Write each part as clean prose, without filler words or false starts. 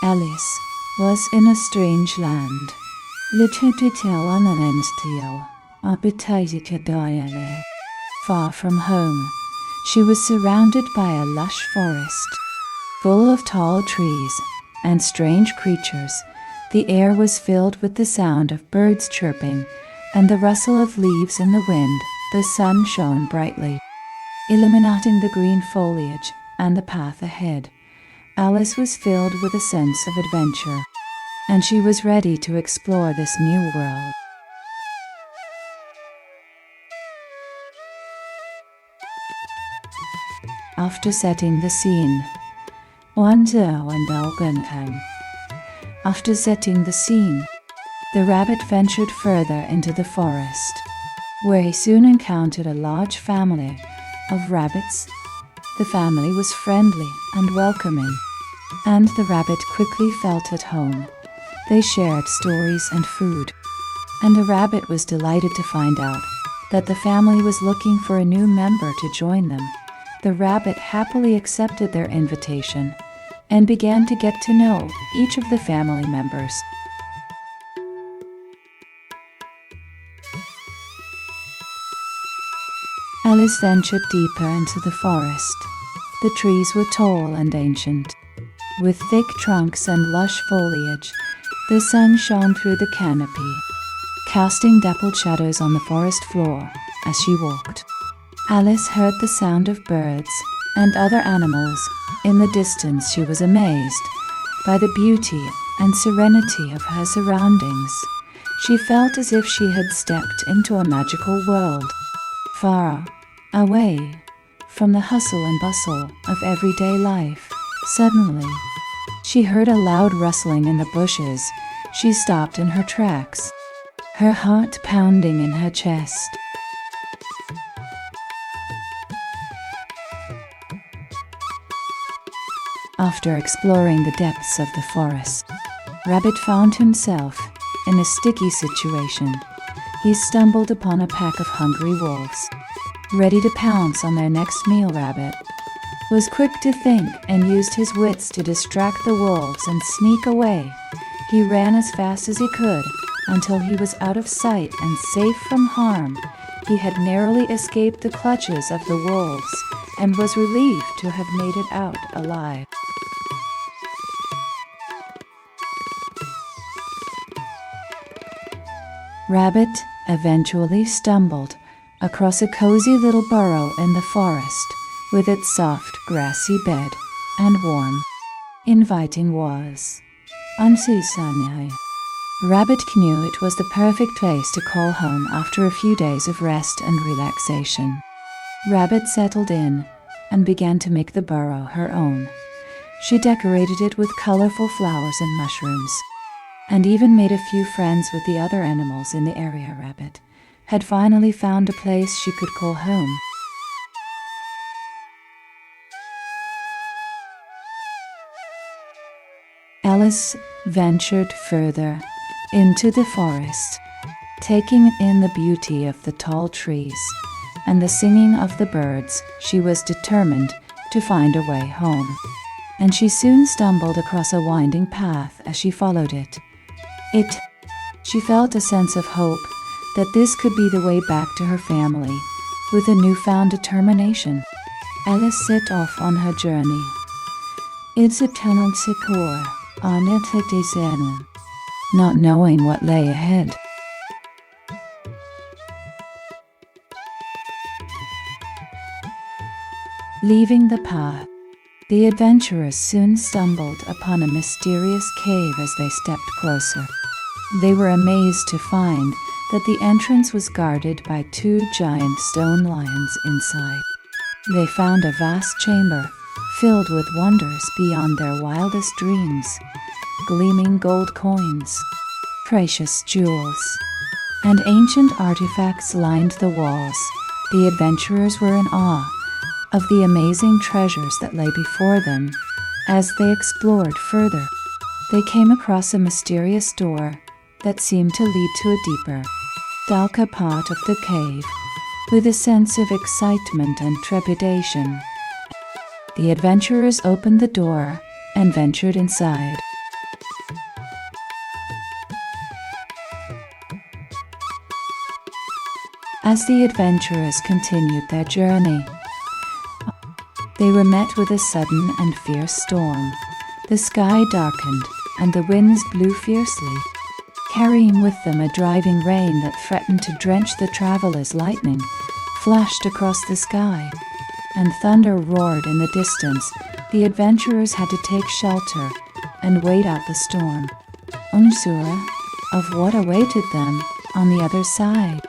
Alice was in a strange land. Far from home, she was surrounded by a lush forest, full of tall trees and strange creatures. The air was filled with the sound of birds chirping and the rustle of leaves in the wind. The sun shone brightly, illuminating the green foliage and the path ahead. Alice was filled with a sense of adventure, and she was ready to explore this new world. After setting the scene, After setting the scene, the rabbit ventured further into the forest, where he soon encountered a large family of rabbits. The family was friendly and welcoming, and the rabbit quickly felt at home. They shared stories and food, and the rabbit was delighted to find out that the family was looking for a new member to join them. The rabbit happily accepted their invitation and began to get to know each of the family members. Alice ventured deeper into the forest. The trees were tall and ancient, with thick trunks and lush foliage. The sun shone through the canopy, casting dappled shadows on the forest floor as she walked. Alice heard the sound of birds and other animals. In the distance, she was amazed by the beauty and serenity of her surroundings. She felt as if she had stepped into a magical world, far away from the hustle and bustle of everyday life. Suddenly, she heard a loud rustling in the bushes. She stopped in her tracks, her heart pounding in her chest. After exploring the depths of the forest, Rabbit found himself in a sticky situation. He stumbled upon a pack of hungry wolves, ready to pounce on their next meal. Rabbit was quick to think and used his wits to distract the wolves and sneak away. He ran as fast as he could until he was out of sight and safe from harm. He had narrowly escaped the clutches of the wolves and was relieved to have made it out alive. Rabbit eventually stumbled across a cozy little burrow in the forest, with its soft, grassy bed and warm, inviting walls. Rabbit knew it was the perfect place to call home after a few days of rest and relaxation. Rabbit settled in and began to make the burrow her own. She decorated it with colorful flowers and mushrooms, and even made a few friends with the other animals in the area. Rabbit had finally found a place she could call home. Alice ventured further into the forest, taking in the beauty of the tall trees and the singing of the birds. She was determined to find a way home, and she soon stumbled across a winding path. As she followed it, she felt a sense of hope that this could be the way back to her family. With a newfound determination, Alice set off on her journey. Not knowing what lay ahead. Leaving the path, the adventurers soon stumbled upon a mysterious cave. As they stepped closer, they were amazed to find that the entrance was guarded by two giant stone lions inside. They found a vast chamber filled with wonders beyond their wildest dreams. Gleaming gold coins, precious jewels, and ancient artifacts lined the walls. The adventurers were in awe of the amazing treasures that lay before them. As they explored further, they came across a mysterious door that seemed to lead to a deeper, darker part of the cave. With a sense of excitement and trepidation, the adventurers opened the door and ventured inside. As the adventurers continued their journey, they were met with a sudden and fierce storm. The sky darkened, and the winds blew fiercely, carrying with them a driving rain that threatened to drench the travelers. Lightning flashed across the sky, and thunder roared in the distance. The adventurers had to take shelter and wait out the storm, unsure of what awaited them on the other side.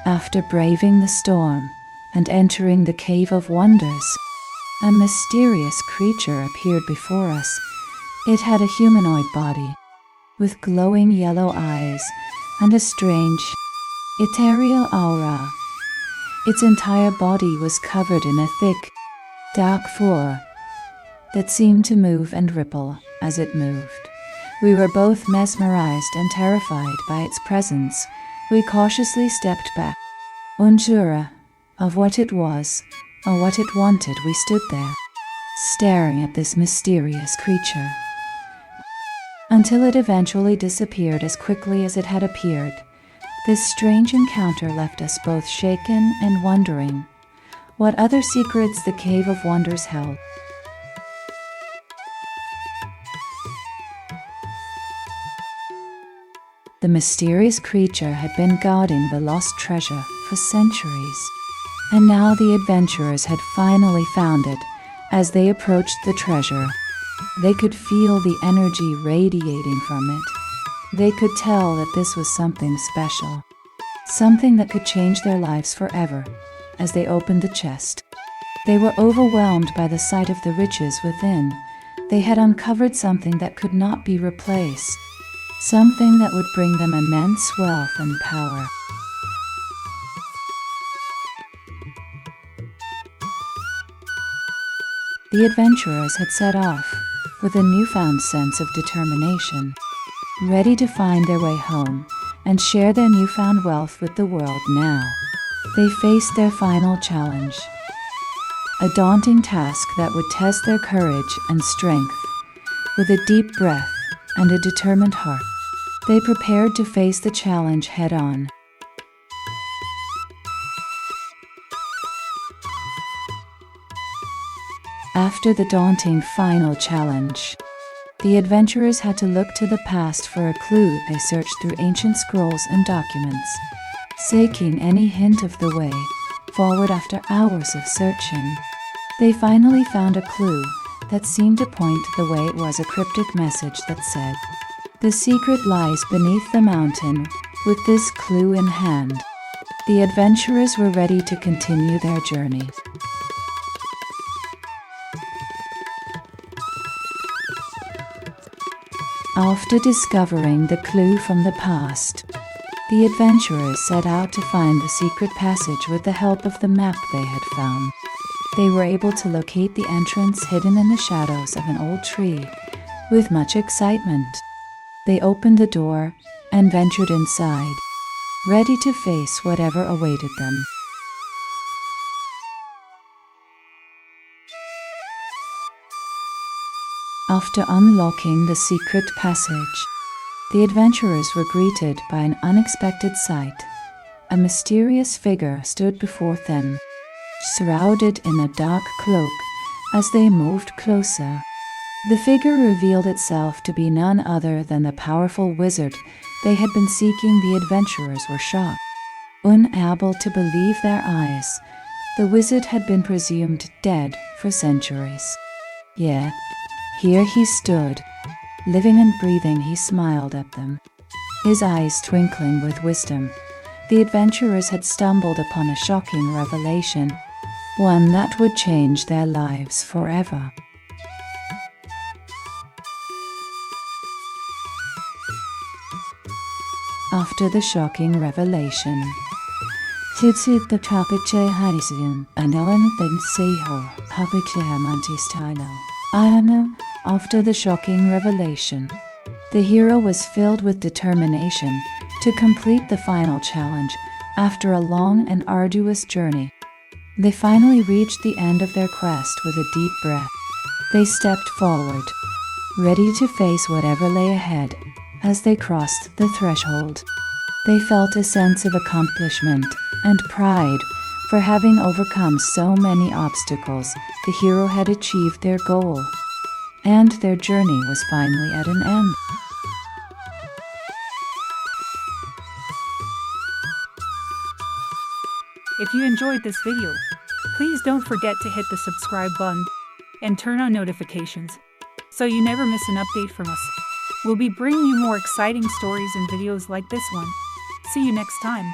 After braving the storm and entering the Cave of Wonders, a mysterious creature appeared before us. It had a humanoid body, with glowing yellow eyes and a strange, ethereal aura. Its entire body was covered in a thick, dark fur that seemed to move and ripple as it moved. We were both mesmerized and terrified by its presence. We cautiously stepped back, unsure of what it was or what it wanted. We stood there, staring at this mysterious creature, until it eventually disappeared as quickly as it had appeared. This strange encounter left us both shaken and wondering what other secrets the Cave of Wonders held. The mysterious creature had been guarding the lost treasure for centuries, and now the adventurers had finally found it. As they approached the treasure, they could feel the energy radiating from it. They could tell that this was something special, something that could change their lives forever. As they opened the chest, they were overwhelmed by the sight of the riches within. They had uncovered something that could not be replaced, something that would bring them immense wealth and power. The adventurers had set off with a newfound sense of determination, ready to find their way home and share their newfound wealth with the world. Now, they faced their final challenge, a daunting task that would test their courage and strength. With a deep breath and a determined heart, they prepared to face the challenge head-on. After the daunting final challenge, the adventurers had to look to the past for a clue. They searched through ancient scrolls and documents, seeking any hint of the way forward. After hours of searching, they finally found a clue that seemed to point the way. It was a cryptic message that said, "The secret lies beneath the mountain." With this clue in hand, the adventurers were ready to continue their journey. After discovering the clue from the past, the adventurers set out to find the secret passage with the help of the map they had found. They were able to locate the entrance hidden in the shadows of an old tree. With much excitement, they opened the door and ventured inside, ready to face whatever awaited them. After unlocking the secret passage, the adventurers were greeted by an unexpected sight. A mysterious figure stood before them, shrouded in a dark cloak. As they moved closer, the figure revealed itself to be none other than the powerful wizard they had been seeking. The adventurers were shocked, unable to believe their eyes. The wizard had been presumed dead for centuries. Yet, here he stood, living and breathing. He smiled at them, his eyes twinkling with wisdom. The adventurers had stumbled upon a shocking revelation, one that would change their lives forever. After the shocking revelation, the topic Harrison and Ellen After the shocking revelation, the hero was filled with determination to complete the final challenge. After a long and arduous journey, they finally reached the end of their quest. With a deep breath, they stepped forward, ready to face whatever lay ahead. As they crossed the threshold, they felt a sense of accomplishment and pride for having overcome so many obstacles. The hero had achieved their goal, and their journey was finally at an end. If you enjoyed this video, please don't forget to hit the subscribe button and turn on notifications so you never miss an update from us. We'll be bringing you more exciting stories and videos like this one. See you next time.